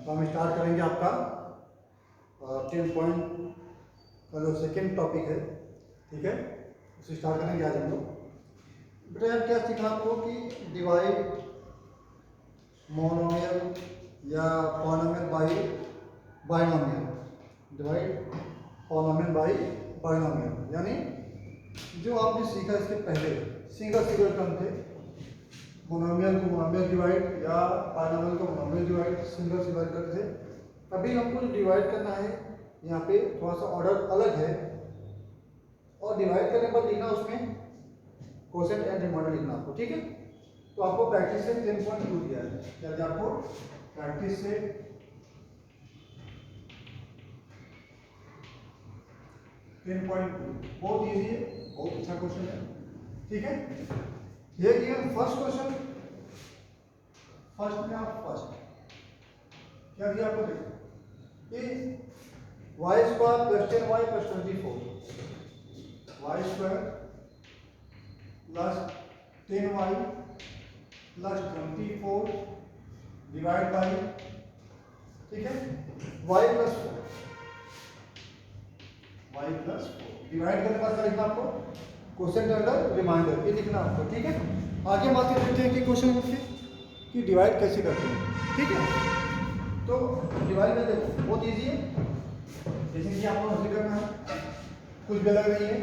तो हम स्टार्ट करेंगे आपका 10 पॉइंट का जो सेकेंड टॉपिक है, ठीक है, उसे स्टार्ट करेंगे आज हम लोग। बेटा यार क्या सीखा आपको कि डिवाइड मोनोमियल या polynomial by binomial, divide polynomial by binomial, यानी जो आपने सीखा इसके पहले सिंगल टर्म थे, मोनोमियल को मोनोमियल डिवाइड या बाइनोमियल को मोनोमियल डिवाइड सिंगल करते थे। अभी हमको जो डिवाइड करना है यहाँ पे थोड़ा सा ऑर्डर अलग है, और डिवाइड करने पर लिखना उसमें कोसेंट एंड रिमाइंडर लिखना आपको, ठीक है। तो आपको प्रैक्टिस से 10.2 दिया है, क्या आपको प्रैक्टिस से 10.2 बहुत इजी है, बहुत अच्छा क्वेश्चन है, ठीक है। ये गिवन फर्स्ट क्वेश्चन, फर्स्ट में आप फर्स्ट क्या दिया आपको, देखो y square plus 10y plus 24, y square plus 10y plus 24 divide by, ठीक है, y plus 4, y plus 4 divide करने के बाद लिखना आपको क्वेश्चन अंडर रिमाइंडर, ये लिखना आपको, ठीक है। आगे बात करते हैं कि क्वेश्चन की डिवाइड कैसे करते हैं, ठीक है। तो डिवाइड में देखो बहुत इजी है, जैसे कि आपको हल करना है, कुछ भी अलग नहीं है।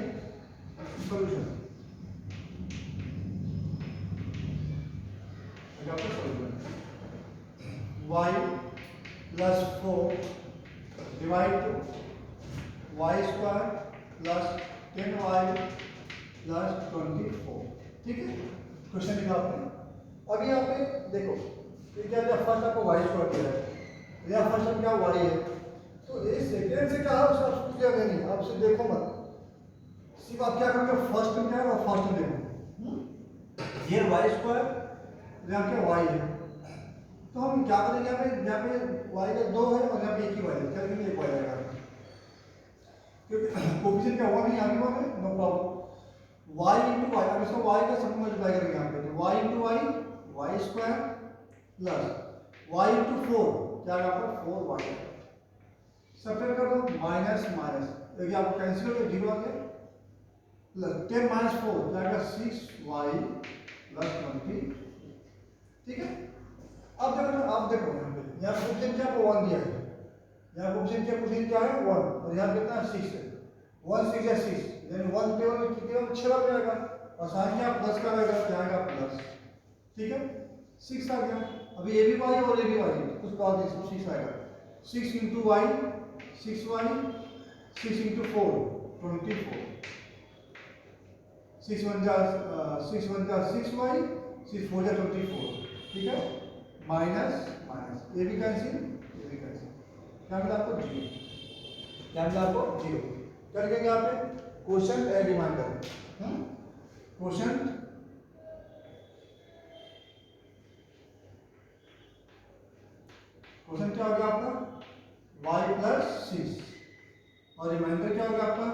Solution y plus 4 divide y square plus 10y plus 24, ठीक है। क्वेश्चन लिखा आपने। अभी यहाँ पे देखो ये क्या दिया, फर्स्ट आपको वाई स्क्वायर दिया है, यहाँ फर्स्ट क्या वाई है, तो ये सेकेंड से क्या है उसका कुछ क्या नहीं, आप उसे देखो मत, सिर्फ आप क्या करोगे फर्स्ट में क्या है और फर्स्ट में देखो, ये वाई स्क्वायर यहाँ क्या वाई है, तो हम क्या करेंगे यहाँ पे वाई का 2 है और यहाँ पे एक ही वाई है, क्या करेंगे एक वाई आएगा, क्योंकि कोफिशिएंट क्या 1 है, यहाँ भी 1 है, no problem. Y into y, अब इसको वाई का सब मल्टीप्लाई करेंगे यहाँ पे, तो y into y, y square plus y into 4 क्या आएगा आपका 4y, सब्ट्रैक्ट कर दो माइनस माइनस, देखिए आपको कैंसिल हो गया 0 आ गया, प्लस 10 माइनस 4 क्या आएगा 6y प्लस 20, ठीक है। अब देखो आप देखो यहाँ कोफिशिएंट क्या आपको 1 दिया है, यहाँ कोफिशिएंट क्या है 1 और यहाँ कितना 6 है, 1 6 या 6 यानी 1 टेबल में कितने में 6 आ जाएगा, और साथ ही आप प्लस का रहेगा क्या आएगा प्लस, ठीक है, 6 आ गया। अभी ये भी वाई और ये भी वाई, कुछ बात नहीं, 6 आएगा, 6 इंटू वाई 6y, 6 इंटू 4 24, 6 1 जा 6y, 6 4 जा 24, ठीक है, माइनस माइनस, ये भी कैंसिल, ये भी कैंसिल, क्या मिला आपको 0, क्या मिला आपको 0। क्या लिखेंगे यहाँ पे question and remainder, question question क्या होगा आपका y प्लस 6 और रिमाइंडर क्या होगा आपका,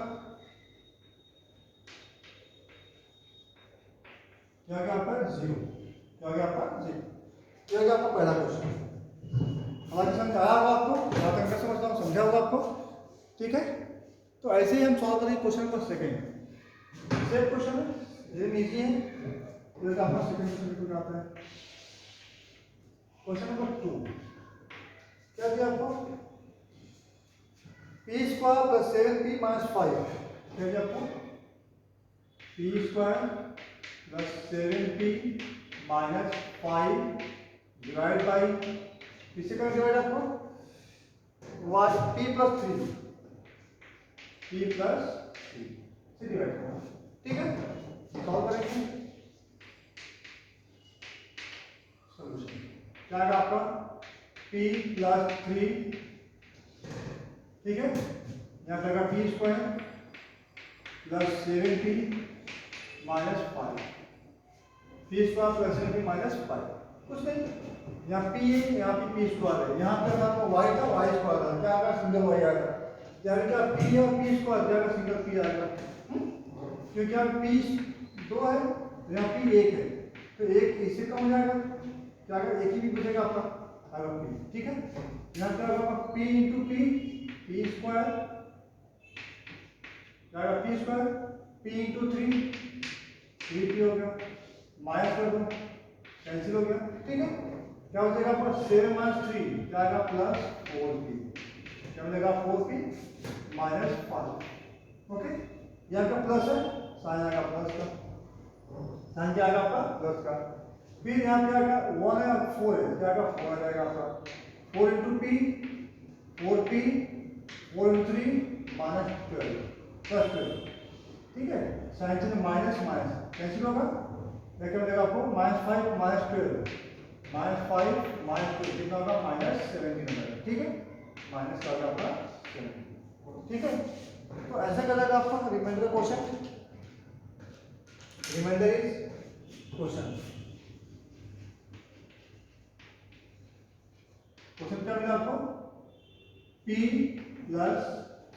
क्या होगा आपका 0, क्या होगा आपका 0। ये होगा आपका पहला क्वेश्चन, हमारे समझ आया होगा आपको, बात अंदर समझता हूँ, समझा होगा आपको, ठीक है। तो ऐसे ही हम सॉल्व करेंगे क्वेश्चन को सेकंड, सेम क्वेश्चन है, ये इजी है, ये आपका सेकंड क्वेश्चन को आता है, क्वेश्चन नंबर 2 क्या दिया आपको, P square plus 7p minus 5, क्या दिया आपको P square plus 7p minus 5 divide by, किससे करें डिवाइड आपको वाई p प्लस 3 से डिवाइड करना, ठीक है। सॉल्व करेंगे, सॉल्यूशन क्या आएगा आपका p प्लस 3, ठीक है, यहाँ पे आएगा p square plus 7p minus 5, p square plus 7p minus 5, कुछ नहीं, यहाँ p है, यहाँ पे p स्क्वायर है, यहाँ पे आपको y का y स्क्वायर है, क्या आएगा सिंगल y आएगा, यानी क्या p है और p स्क्वायर जाएगा सिंगल p आएगा, क्योंकि यहाँ p 2 है, यहाँ p 1 है, तो 1 इससे कम हो जाएगा, क्या आएगा एक ही भी बचेगा आपका, आएगा p, ठीक है। यहाँ क्या होगा p into P, P square क्या होगा P square, p into 3, 3p हो गया, माइनस कर दो, कैंसिल हो गया, ठीक है। क्या हो जाएगा आपका 7 माइनस 3 क्या आएगा प्लस 4p, क्या मिलेगा 4p माइनस 5, ओके। यहाँ का प्लस है, साइन आएगा प्लस का, साइन क्या आएगा आपका प्लस का। फिर यहाँ पे आएगा 1 है और 4 है, क्या आएगा 4 आ जाएगा आपका, 4 into P, 4p, 4 into 3 minus 12 plus 12, ठीक है। साइन से माइनस माइनस कैंसिल होगा, क्या मिलेगा आपको -5 माइनस 12, -5 माइनस 12 कितना होगा -17 होगा, ठीक है। माइनस का होगा आपका 17, ठीक है। तो ऐसा करेगा आपका remainder question, remainder is question, question क्या मिला आपको p प्लस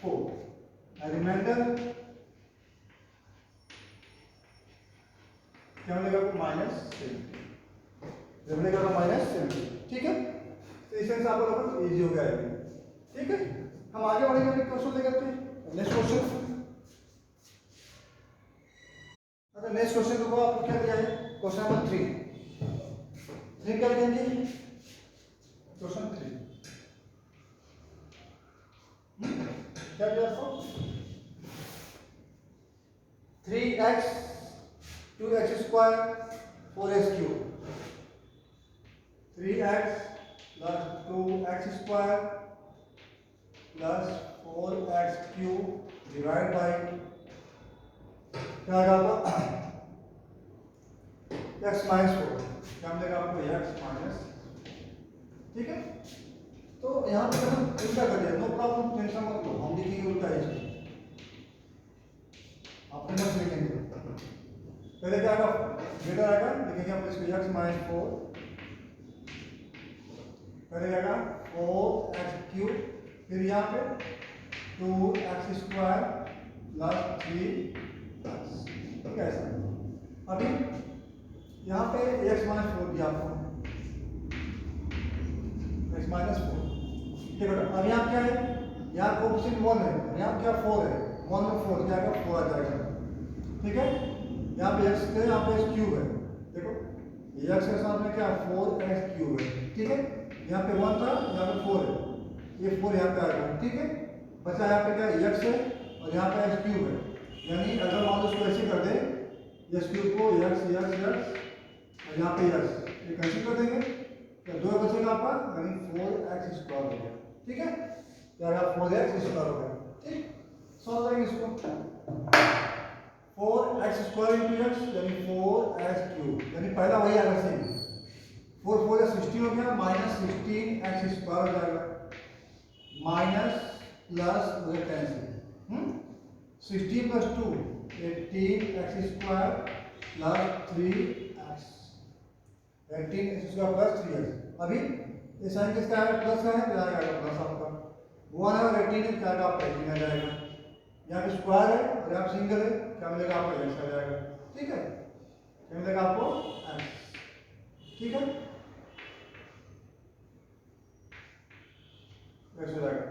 4, रिमाइंडर क्या मिलेगा आपको -7, मिलेगा -7, ठीक है। तो इस से आपको लगभग इजी हो गया है, ठीक है। हम आगे बढ़ेंगे, क्वेश्चन लेकर के नेक्स्ट क्वेश्चन। अच्छा नेक्स्ट क्वेश्चन देखो आपको क्या दिया है, क्वेश्चन नंबर 3 कर देंगे, क्वेश्चन 3 क्या दिया आपको 3x 2x square 4x cube, 3x plus 2x square plus 4x cube divide by क्या आएगा आपको x माइनस 4, क्या मिलेगा आपको x माइनस, ठीक है। तो यहाँ पे हम उल्टा कर दिया, नो प्रॉब्लम, टेंशन मत लो, हम लिखेंगे उल्टा ही, अपने नोट्स लिखेंगे। पहले क्या आएगा ग्रेटर आएगा, लिखेंगे हम इसको x माइनस 4, पहले आएगा 4x क्यूब, फिर यहाँ पे 2x स्क्वायर प्लस 3 प्लस, ठीक है ऐसा। अभी यहाँ पे x माइनस 4 दिया आपको, x माइनस 4, ठीक है। अब यहाँ क्या है, यहाँ कोएफिशिएंट 1 है, यहाँ क्या 4 है, 1 में 4 क्या आएगा 4 आ जाएगा, ठीक है। यहाँ पे x है, यहाँ पे x क्यूब है, देखो x के साथ में क्या 4x क्यूब है, ठीक है। यहाँ पे 1 था, यहाँ पे 4 है, ये 4 यहाँ पे आएगा, ठीक है। बचा यहाँ पे क्या x है और यहाँ पे x क्यूब है, यानी अगर मान लो इसको ऐसे कर दे x क्यूब को x और यहाँ पे x, ये कैंसिल कर देंगे, तो 2 बचेगा आपका, यानी 4x स्क्वायर हो गया, ठीक है। क्या 4x स्क्वायर हो गया, ठीक। सॉल्व करेंगे इसको, 4x स्क्वायर इंटू x यानी 4x क्यूब, यानी पहला वही आएगा सेम, 4 4 16 हो गया, -16x स्क्वायर हो जाएगा, माइनस प्लस हो गया cancel, 16 plus 2 18x square plus 3x, 18x square plus 3x। अभी ये साइन किसका आएगा प्लस का है, क्या आएगा प्लस आपका 1 है और 18 है, क्या आएगा आपका 18 आ जाएगा। यहाँ पे स्क्वायर है और यहाँ पे सिंगल है, क्या मिलेगा आपको x आ जाएगा, ठीक है। क्या मिलेगा आपको x, ठीक है, x हो जाएगा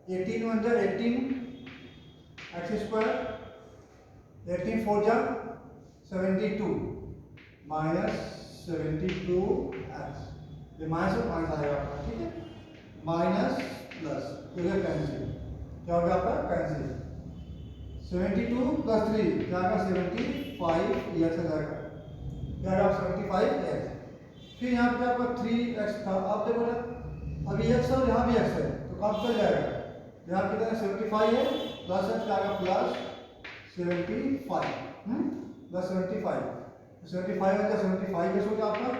18 1 जा 18x स्क्वायर, 18 4 जा 72 माइनस 72x, ये माइनस और माइनस आएगा आपका, ठीक है। माइनस प्लस हो गया कैंसिल, क्या हो गया आपका कैंसिल, 72 प्लस 3 क्या आएगा 75 x आ जाएगा, क्या आएगा 75x। फिर यहाँ पे आपका 3x था, आप देखो ना अभी x है और यहाँ भी x है, तो कब चल जाएगा, यहाँ कितना 75 है प्लस x क्या आएगा प्लस 75, प्लस 75, 75 है 75 कैसे हो गया आपका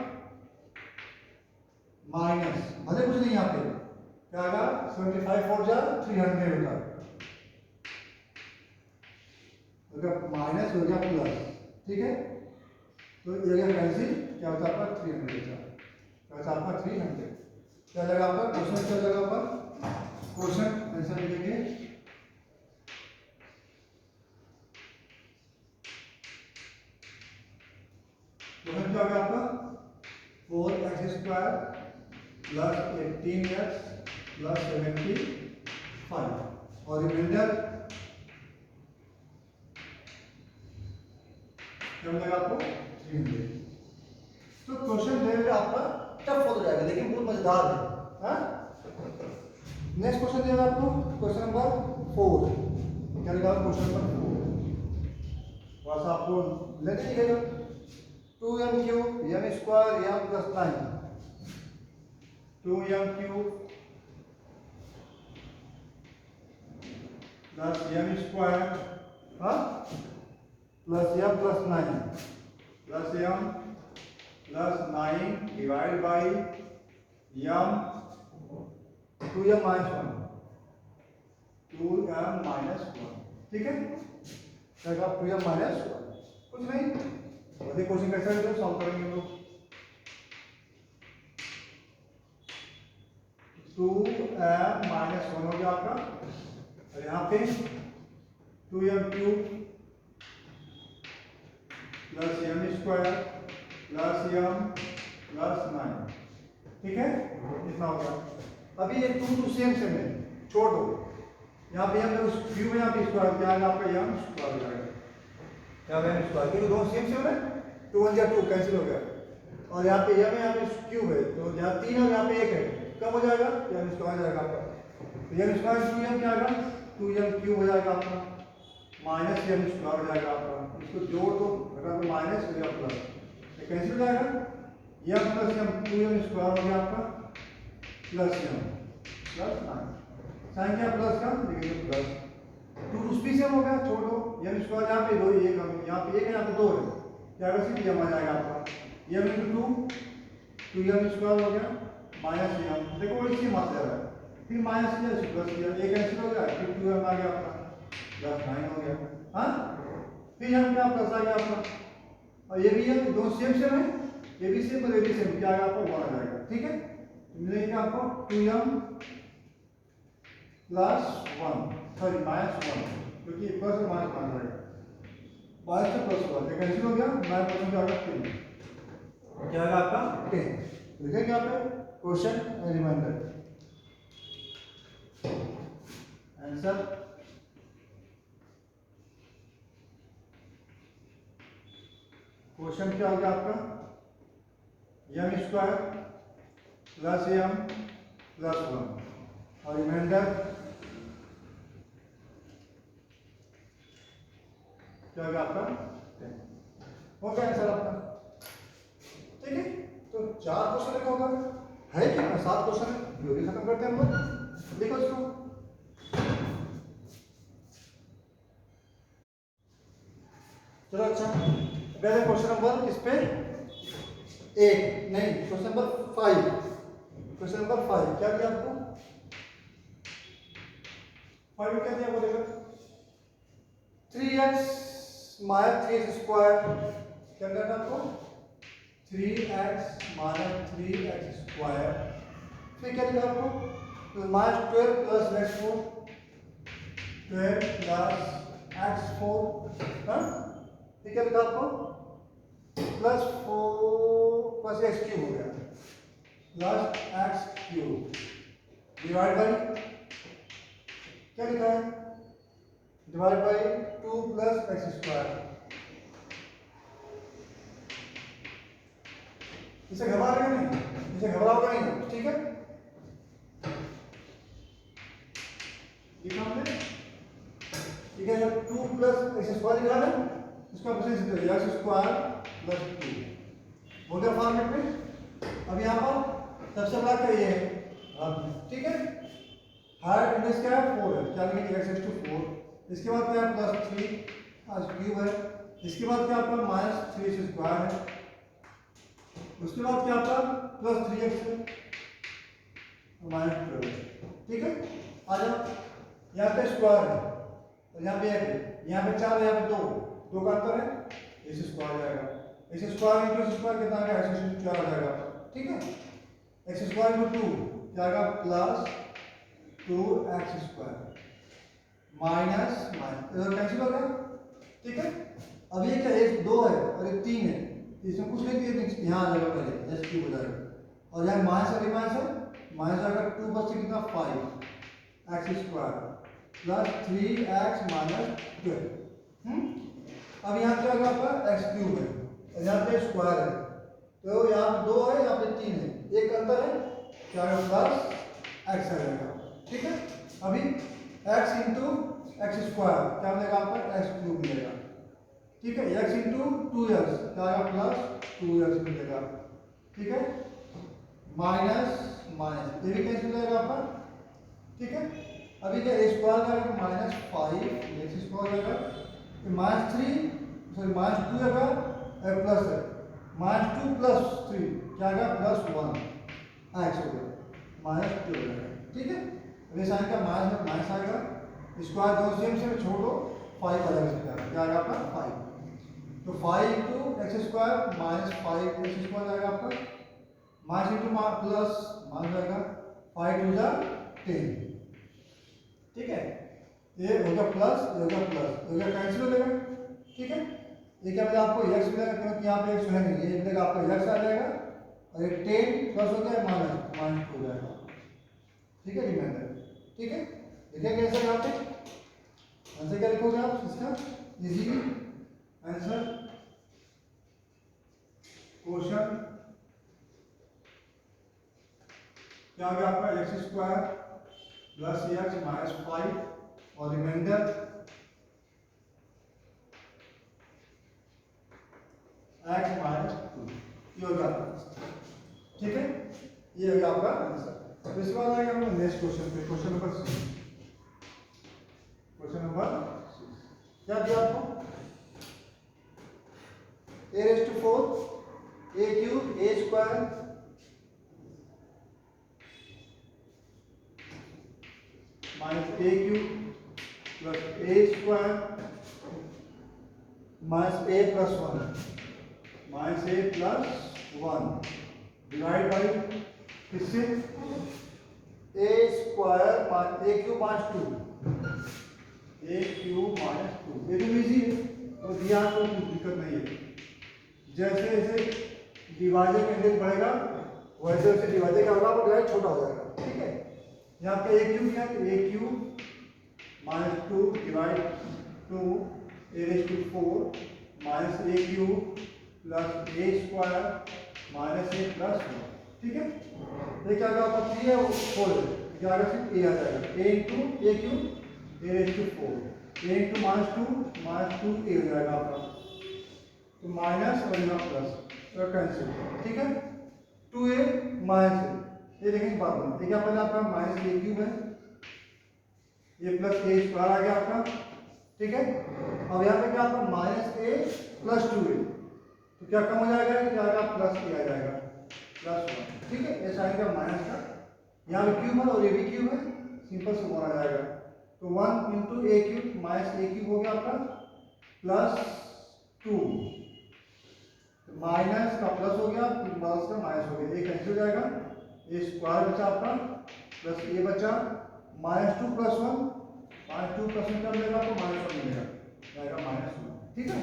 माइनस, भले कुछ नहीं यहाँ पे, क्या आएगा 75 4 जा 300 होता है, माइनस हो गया प्लस, ठीक है। तो ये गया कैंसिल, क्या होता है आपका 300 का, क्या होता है आपका 300, क्या जाएगा आपका क्वेश्चन, क्या जाएगा आपका क्वेश्चन आंसर लिखेंगे, क्वेश्चन क्या होगा आपका 4x square plus 18x plus 75 और रिमाइंडर क्या मिलेगा आपको 300। तो क्वेश्चन जो आपका टफ हो जाएगा लेकिन बहुत मजेदार है। हाँ, नेक्स्ट क्वेश्चन दिया आपको क्वेश्चन नंबर 4। क्या लिखा क्वेश्चन नंबर 4? बस आपको लेने लिखेगा 2m cube m square m plus 9 2m cube plus m square plus m plus 9 plus m plus 9 divide by m 2m minus 1 2m minus 1। ठीक है, क्या 2m माइनस 1 कुछ नहीं। और क्वेश्चन कैसे सॉल्व करेंगे हम लोग? 2m माइनस 1 हो गया आपका और यहाँ पे 2m cube plus m square plus m plus 9। ठीक है, इतना हो गया। अभी ये 2 सेम सेम है, छोड़ दो। यहाँ पे हम उस क्यूब में यहाँ पे स्क्वायर क्या है आपका m स्क्वायर हो जाएगा। यहाँ पे m स्क्वायर क्योंकि दोनों सेम सेम है, 2 1 जा 2 कैंसिल हो गया। और यहाँ पे m है, यहाँ पे क्यूब है, तो यहाँ 3 है और यहाँ पे 1 है, कब हो जाएगा? m स्क्वायर जाएगा आपका। तो m स्क्वायर 2m क्या आएगा? 2m क्यूब हो जाएगा आपका माइनस m स्क्वायर हो जाएगा आपका। इसको जोड़ दो, अगर माइनस हो गया प्लस, ये कैंसिल हो जाएगा। m plus m 2m square हो गया आपका प्लस m प्लस 9 साइन क्या प्लस का लिखेंगे प्लस 2 उसी से हो गया, छोड़ दो। m स्क्वायर यहाँ पे 2 ये कम, यहाँ पे 1 है, यहाँ पे 2 है, क्या होगा? सिर्फ m आ जाएगा आपका m इंटू 2m स्क्वायर हो गया माइनस m। देखो इसी मात्रा जा रहा है, फिर माइनस किया प्लस किया, एक कैंसिल हो गया, फिर 2m आ गया आपका प्लस 9 हो गया। हाँ, फिर यहाँ क्या प्लस आ गया आपका, और ये भी है, दोनों सेम सेम है, ये भी सेम और ये भी सेम, क्या आएगा आपको 1 आ जाएगा। ठीक है, मिलेगा आपको 2m प्लस 1 सॉरी माइनस 1 क्योंकि प्लस और माइनस मान जाएगा, माइनस से प्लस 1 ये कैंसिल हो गया, 9 क्या आएगा 10, क्या आएगा आपका 10। लिखेंगे यहाँ पे क्वेश्चन रिमाइंडर आंसर क्वेश्चन क्या हो गया आपका m square plus m plus 1 और रिमाइंडर क्या होगा आपका 10 हो गया आंसर आपका। ठीक है, तो 4 क्वेश्चन लिखा होगा है क्या? 7 क्वेश्चन जो भी खत्म करते हैं हम लोग, लिखो इसको। चलो अच्छा, पहले क्वेश्चन नंबर किस पे 8 नहीं क्वेश्चन नंबर 5। क्वेश्चन नंबर 5 क्या दिया आपको? 5 में क्या दिया बोलेगा? 3x माइनस 3x स्क्वायर क्या करना आपको? 3x माइनस 3x स्क्वायर, फिर क्या दिया आपको? Minus 12 plus x4 12 plus x4 हाँ, ठीक है लिखा आपको प्लस 4 प्लस एक्स क्यूब हो गया plus x cube divide by क्या लिखा है? Divide by 2 plus x square. इसे घबरा रहे नहीं, इसे घबराओगे नहीं, ठीक है? ठीक है, 2 प्लस एक्स स्क्वायर लिखा है, इसका एक्स स्क्वायर प्लस 2 हो गया फॉर्मेट में। अब यहाँ पर सबसे बड़ा क्या ये है, ठीक है? हायर इंडेक्स क्या है 4 है, क्या लिखेंगे x to 4। इसके बाद क्या है प्लस 3 आज क्यूब है, इसके बाद क्या आपका माइनस 3 स्क्वायर है, उसके बाद क्या आपका प्लस 3x है माइनस 12 है। ठीक है, आ जाओ यहाँ पे स्क्वायर है और यहाँ पे 1 है, यहाँ पे 4 है, यहाँ पे 2 का अंतर है, इस स्क्वायर जाएगा, इस स्क्वायर इंटू स्क्वायर कितना आ गया x स्क्वायर आ जाएगा। ठीक है, x स्क्वायर इंटू 2 क्या आएगा plus 2x square minus minus cancel हो गया। ठीक है, अब ये क्या 1 2 है और ये 3 है, इसमें कुछ नहीं किया, यहाँ आ जाएगा पहले जस्ट क्यूब हो जाएगा और यहाँ माइनस और माइनस है माइनस अगर 2 बस से कितना 5 x square plus 3x minus 12। अब यहाँ क्या होगा आपका एक्स क्यूब है और यहाँ पे स्क्वायर है, तो यहाँ पे 2 है, यहाँ पे 3 है, एक अंतर है क्या प्लस एक्स आ जाएगा। ठीक है, अभी एक्स इंटू एक्स स्क्वायर क्या मिलेगा आपका एक्स क्यूब मिलेगा। ठीक है, एक्स इंटू 2x क्या आएगा प्लस 2x मिलेगा। ठीक है, माइनस माइनस ये भी कैंसिल हो जाएगा आपका। ठीक है, अभी क्या स्क्वायर का माइनस 5 एक्स स्क्वायर जाएगा माइनस 3 सॉरी माइनस 2 आएगा प्लस है माइनस 2 प्लस 3 क्या आएगा प्लस 1 एक्स हो गया माइनस 2 हो जाएगा। ठीक है, अभी साइन का माइनस माइनस आएगा स्क्वायर दो सेम से छोड़ो 5 आ जाएगा क्या आएगा आपका 5, तो 5 into x square minus 5 x square आएगा आपका माइनस इंटू प्लस माइनस आएगा 5 टू जा 10। ठीक है, ये हो गया प्लस ये हो गया प्लस हो गया कैंसिल हो जाएगा। ठीक है, ये क्या मिलेगा आपको x मिलेगा क्योंकि यहाँ पे x है नहीं, ये मिलेगा आपको x आ जाएगा और ये 10 प्लस हो गया माइनस माइनस हो जाएगा। ठीक है, रिमाइंडर। ठीक है, देखिए कैसे यहाँ पे आंसर क्या लिखोगे आप इसका इजी आंसर क्वेश्चन क्या हो गया आपका x square plus x minus 5 और रिमाइंडर एक्स माइनस 2 ये हो गया आपका। ठीक है, ये हो गया आपका आंसर। तो इसके बाद आएगा हम नेक्स्ट क्वेश्चन पे, क्वेश्चन नंबर 6। क्वेश्चन नंबर 6 क्या दिया आपको a raised to 4 a cube a square minus a cube plus a square minus a plus 1 minus a plus 1 divide by किससे a square a cube minus 2 a cube minus 2 ये तो easy है तो दिया तो कुछ दिक्कत नहीं है। जैसे जैसे डिवाइजर का इंडेक्स बढ़ेगा वैसे वैसे डिवाइजर क्या होगा वो डिवाइड छोटा हो जाएगा। ठीक है, यहाँ पे a क्यूब क्या है a cube minus 2 divide 2 a raise to 4 minus a cube plus a square minus a plus 1। ठीक है, ये क्या होगा आपका 3 है वो 4 है क्या आएगा सिर्फ a आ जाएगा a into a cube a raise to 4 a into minus 2 a हो जाएगा आपका, तो माइनस और यहाँ प्लस तो कैंसिल। ठीक है, 2a माइनस ये देखेंगे बाद में ये क्या पहले आपका माइनस a क्यूब है ये प्लस a स्क्वायर आ गया आपका। ठीक है, अब यहाँ पे क्या आपका माइनस a प्लस 2a तो क्या कम हो जाएगा क्या आएगा प्लस a आ जाएगा प्लस 1। ठीक है, ये साइन का माइनस का यहाँ पे क्यूब है और ये भी क्यूब है सिंपल से 1 आ जाएगा, तो 1 into a cube minus a cube हो गया आपका प्लस 2 माइनस का प्लस हो गया प्लस का माइनस हो गया, ये कैंसिल हो जाएगा ये स्क्वायर बचा आपका प्लस ये बचा माइनस 2 प्लस 1 माइनस 2 प्लस 1 क्या मिलेगा आपको माइनस 1 मिलेगा जाएगा माइनस 1। ठीक है,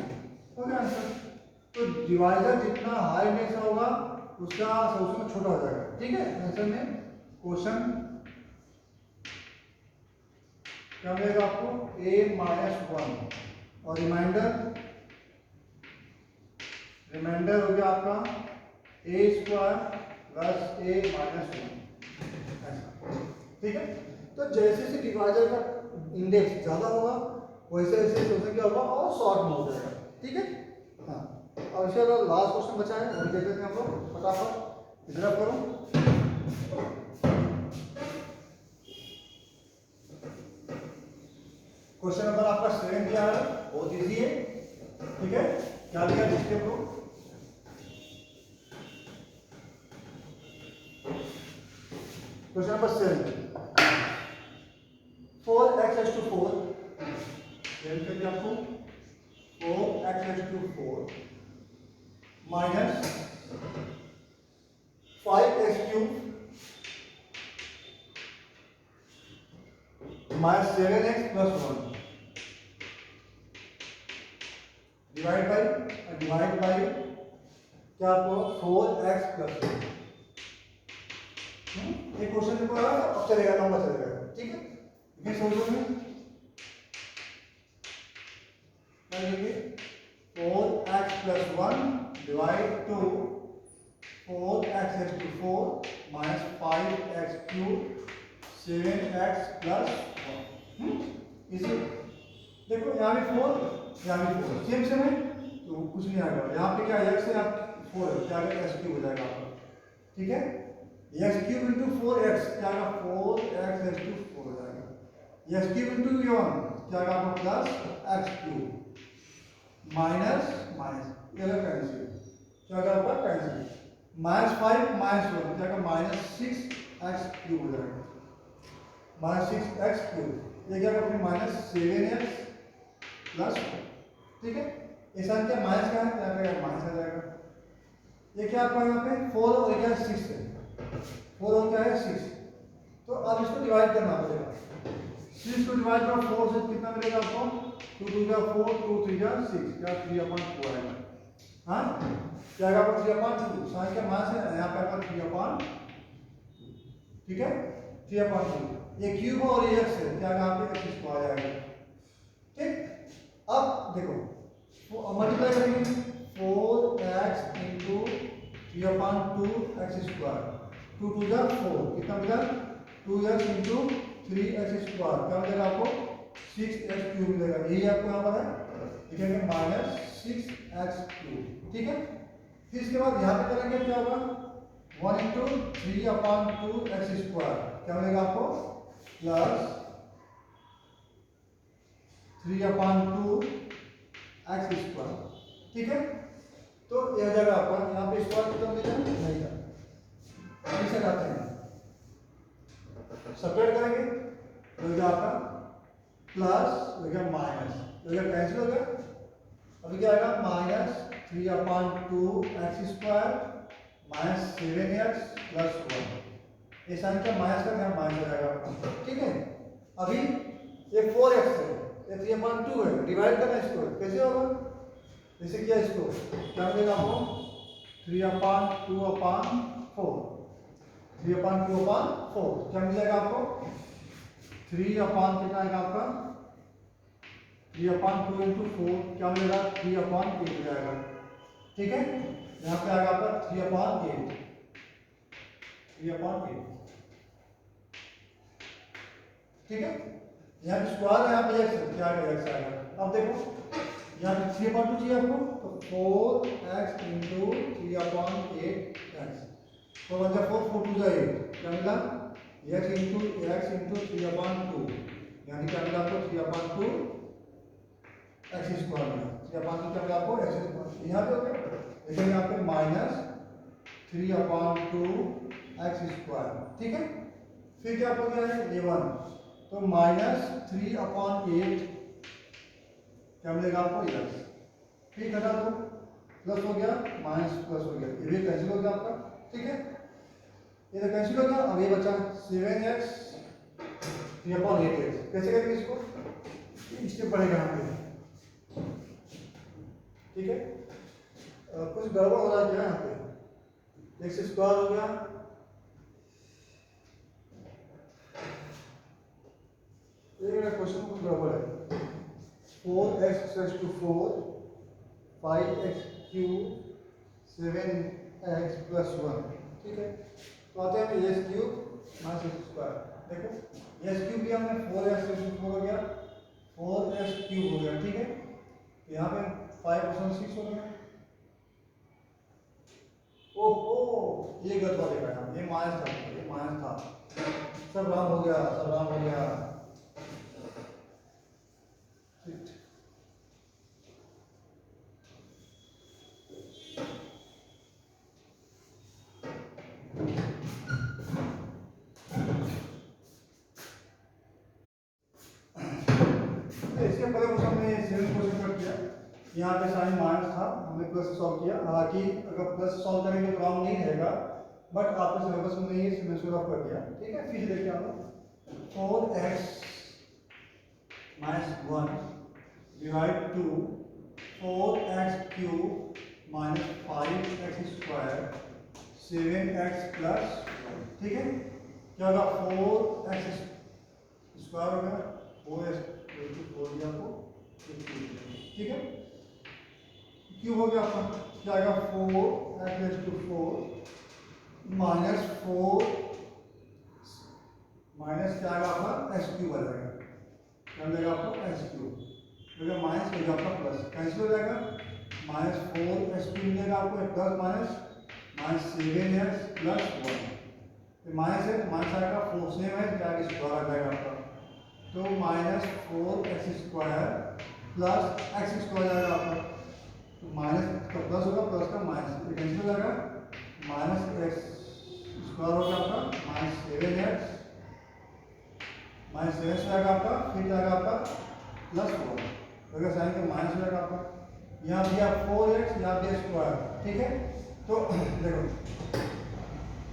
हो गया आंसर। तो डिवाइजर जितना हाई इंडेक्स होगा उसका सोल्यूशन छोटा हो जाएगा। ठीक है, आंसर में क्वेश्चन क्या मिलेगा आपको a माइनस 1 और रिमाइंडर हो गया आपका a square plus a minus 1 ऐसा। ठीक है, तो जैसे जैसे डिवाइजर का इंडेक्स ज़्यादा होगा वैसे वैसे सोल्यूशन क्या होगा और शॉर्ट में हो जाएगा। ठीक है, हाँ और इसके बाद लास्ट क्वेश्चन बचा है वो देख लेते हैं हम लोग फटाफट इधर करो। क्वेश्चन नंबर आपका 7 दिया है बहुत इजी है। ठीक है, क्या दिया देखते हैं लोग question number 7 4x raised to 4 करिए आपको 4x raised to 4 minus 5x cube minus 7x plus 1 divide by क्या आपको 4x प्लस 1 एक क्वेश्चन पेपर आ रहा अब चलेगा, नंबर चलेगा, ठीक है। ये सोल्यूशन में क्या लिखेंगे, 4x plus 1 divide two 4x raised to 4 minus 5x cube 7x plus 1। इसे देखो यहाँ भी 4 यहाँ भी 4 सेम सेम है तो कुछ नहीं आएगा। यहाँ पे क्या x है, आप 4 है, क्या आएगा x क्यूब हो जाएगा आपका, ठीक है। x क्यूब इंटू 4x क्या आएगा, 4x raised to 4 हो जाएगा। x क्यूब इंटू 1 क्या आएगा आपका plus x cube minus minus ये अलग कैंसिल, क्या आएगा आपका कैंसिल, -5 -1 क्या आएगा -6x क्यूब हो जाएगा, -6x क्यूब। ये क्या आएगा फिर -7x प्लस, ठीक है। ऐसा क्या माइनस का है, क्या करेगा माइनस आ जाएगा। ये क्या आपका यहाँ पे 4 और क्या 6 है, 4 और क्या है 6, तो अब इसको डिवाइड करना पड़ेगा। 6 को डिवाइड करो 4 से कितना मिलेगा आपको, 2 2 का 4 2 3 का 6 क्या 3/4 आएगा। हाँ क्या आएगा आपका 3/2, साइन का माइनस है यहाँ पे आपका 3/2, ठीक है 3/2। ये क्यूब और ये x है, क्या यहाँ पे x स्क्वायर आ जाएगा, ठीक। अब देखो मल्टीप्लाई करेंगे 4x इंटू 3/2 x स्क्वायर, 2 2 जा 4 कितना मिला 2x इंटू 3x स्क्वायर क्या मिलेगा आपको 6x क्यूब मिलेगा। यही आपको यहाँ पर है, लिखेंगे -6x क्यूब, ठीक है। फिर इसके बाद यहाँ पे करेंगे क्या होगा 1 इंटू 3/2 x स्क्वायर क्या मिलेगा आपको प्लस 3/2 x स्क्वायर, ठीक है। तो यह हो जाएगा आपका, यहाँ पे स्क्वायर कितना मिलेगा नहीं था, इसे करते हैं सेपरेट करेंगे तो हो गया आपका प्लस हो गया माइनस, हो गया कैंसिल हो गया। अभी क्या आएगा -3/2 x स्क्वायर -7x प्लस 1, ये साइन का माइनस का ध्यान माइनस हो जाएगा आपका, ठीक है। अभी ये 4x है, ये 3/2 है, डिवाइड करना इसको कैसे होगा, जैसे किया इसको क्या मिलेगा आपको 3/2/4, 3/2/4 क्या मिलेगा आपको 3 कितना आएगा आपका 3/2 इंटू 4 क्या मिलेगा 3/8 हो जाएगा, ठीक है। यहाँ पे आएगा आपका 3/8, 3/8, ठीक है। यहाँ पे स्क्वायर है, यहाँ पे x क्या आएगा x आएगा। अब देखो यहाँ पे 3/2 चाहिए आपको तो 4x इंटू 3/8x, 4 1 जा 4 4 2 जा 8 क्या मिला x इंटू 3/2 यानी क्या मिला आपको 3/2 x स्क्वायर मिला, 3/2 क्या मिला आपको x स्क्वायर। यहाँ पे हो गया लेकिन यहाँ पे -3/2 x स्क्वायर, ठीक है। फिर क्या हो गया है a1 तो -3/8 क्या मिलेगा आपको x, फिर घटा दो प्लस हो गया माइनस प्लस हो गया, ये भी कैंसिल हो गया आपका, ठीक है। ये तो कैंसिल हो गया। अब ये बचा 7x 3/8x, कैसे करेंगे इसको, स्टेप बढ़ेगा यहाँ पे, ठीक है। कुछ गड़बड़ हो रहा है क्या यहाँ पे, x स्क्वायर हो गया क्वेश्चन कुछ गड़बड़ है, 4x raised to 4 5x cube 7x plus 1, ठीक है। तो आते हैं s cube minus x square, देखो s क्यूब भी हमने 4x raised to 4 हो गया 4x क्यूब हो गया, ठीक है। तो यहाँ पे 5/6 हो गया, ओहो ये गलत हो गया, ये माइनस था, ये माइनस था, सब रॉन्ग हो गया, सब रॉन्ग हो गया, इसके पहले क्वेश्चन हमने 7 क्वेश्चन कर किया, यहाँ पे साइन माइनस था, हमने प्लस सॉल्व किया। हालांकि अगर प्लस सॉल्व करेंगे तो रॉन्ग नहीं रहेगा, बट आपके सिलेबस में नहीं है इसलिए मैंने सॉल्व कर दिया, ठीक है। फिर देखिए हम 4x - 1 divide two 4x cube - 5x square 7x plus, ठीक है। क्या होगा 4x स्क्वायर हो गया 4x दिया आपको, ठीक है। क्यूब हो गया आपका, क्या आएगा 4x⁴ माइनस 4 माइनस क्या आएगा आपका एक्स क्यूब आ जाएगा, क्या मिलेगा आपको एक्स क्यूब, तो माइनस हो जाएगा आपका प्लस, कैंसिल हो जाएगा, -4x³ मिलेगा आपको, प्लस माइनस -7x + 1, माइनस है माइनस आएगा 4 सेम है, क्या स्क्वायर आ जाएगा आपका, तो -4x² प्लस x² आएगा आपका, तो माइनस का प्लस होगा, प्लस का माइनस, ये कैंसिल हो जाएगा, -x² होगा आपका -7x -7 आएगा आपका, फिर क्या आएगा आपका +1, तो साइन का माइनस हो जाएगा आपका, यहाँ दिया 4x, यहाँ दिया स्क्वायर, ठीक है। तो देखो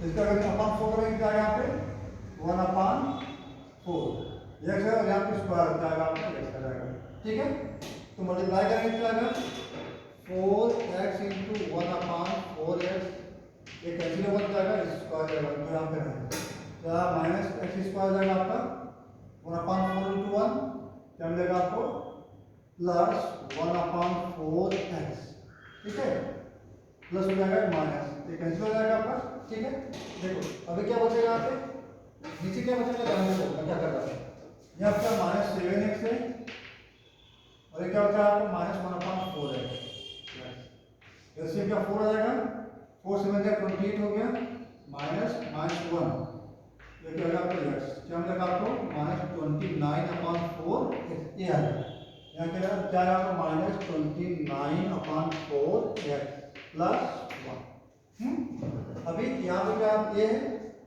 इसका अगर अपन 4 करेंगे क्या आएगा यहाँ पे 1/4 x है, और यहाँ पे स्क्वायर क्या आएगा आपका x आ जाएगा, ठीक है। तो मल्टीप्लाई करेंगे क्या आएगा 4x × 1/4x, ये कैंसिल हो जाएगा, स्क्वायर जाएगा, तो यहाँ पे है क्या -x² जाएगा आपका 1/4 × 1, क्या मिलेगा आपको +1/4x, ठीक है, प्लस हो जाएगा माइनस, ये कैंसिल हो जाएगा आपका, ठीक है। देखो अभी क्या बचेगा यहाँ पे, नीचे क्या बचेगा जानने को मैं क्या कर रहा हूँ, यहाँ आपका -7x है, और ये क्या होता है आपका -1/4x, जैसे क्या 4 आ जाएगा, 4 7 का 28 हो गया, माइनस -1, ये क्या होगा आपका x, क्या मिलेगा आपको -29/4 ये आ जाएगा, यहाँ क्या है आपका -29/4x + 1, अभी यहाँ पे क्या ये है,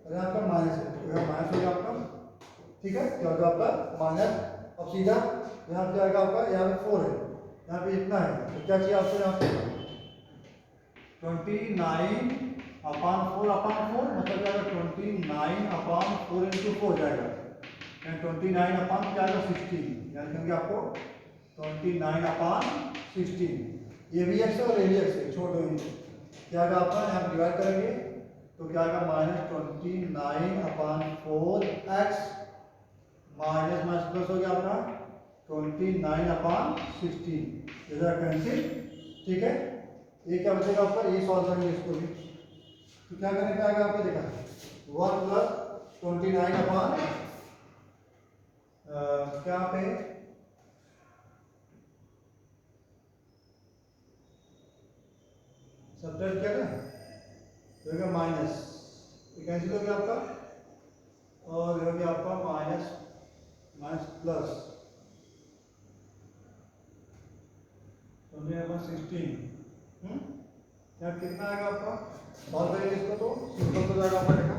और यहाँ पर माइनस है, तो यहाँ माइनस हो गया आपका, ठीक है, क्या होगा आपका माइनस, अब सीधा यहाँ पे आएगा आपका, यहाँ पे 4 है, यहाँ पे इतना है, तो क्या चाहिए आपको, यहाँ पे 29/4 मतलब क्या होगा 29/4 × 4 जाएगा, 29/16, यानी क्योंकि आपको 29/16, ये भी x है और ये भी x है, छोड़ दो इनको, क्या आएगा आपका यहाँ पर डिवाइड करेंगे तो क्या आएगा -29/4x माइनस माइनस प्लस हो गया आपका 29/16, इधर कैंसिल, ठीक है। ये क्या बचेगा आपका, ये सॉल्व करेंगे इसको भी, तो क्या करने का आएगा आपको, देखा 1 + 29 क्या पे सब्ट्रैक्ट किया ना, तो होगा माइनस, ये कैंसिल हो गया आपका, और हो गया आपका माइनस माइनस प्लस 16, क्या कितना आएगा आपका, सॉल्व करेंगे इसको तो सिंपल हो जाएगा आपका, देखा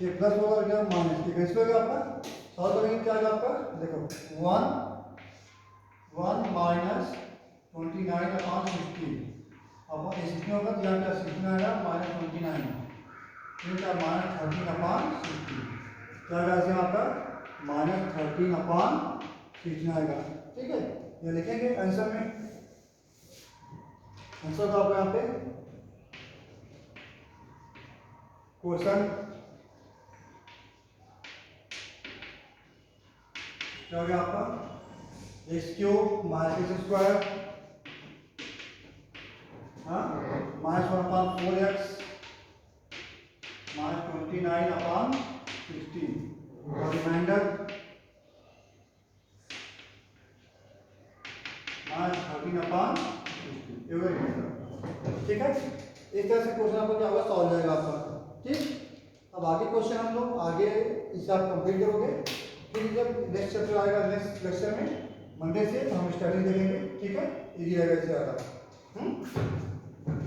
ये प्लस होगा और क्या माइनस, ये कैसे होगा आपका, सॉल्व करेंगे क्या आएगा आपका, देखो 1 -29/16, अब ये 16 होगा तो यहाँ क्या 16 आएगा -29, फिर क्या -13/16, क्या आएगा इसमें आपका -13/16 आएगा, ठीक है। ये लिखेंगे आंसर में, आंसर तो आपको यहाँ पे क्वेश्चन क्या हो गया आपका x³ -x² -1/4x -29/16, और रिमाइंडर -13/16, ठीक है। इस तरह से क्वेश्चन आपका क्या होगा, सॉल्व हो जाएगा आपका, ठीक। अब आगे क्वेश्चन हम लोग आगे इसे आप कंप्लीट करोगे, फिर जब नेक्स्ट चैप्टर आएगा नेक्स्ट लेक्चर में मंडे से, तो हम स्टार्टिंग देखेंगे, ठीक है, इजी रहेगा इससे ज़्यादा,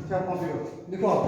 क्या कंप्लीट हो, लिखो आप।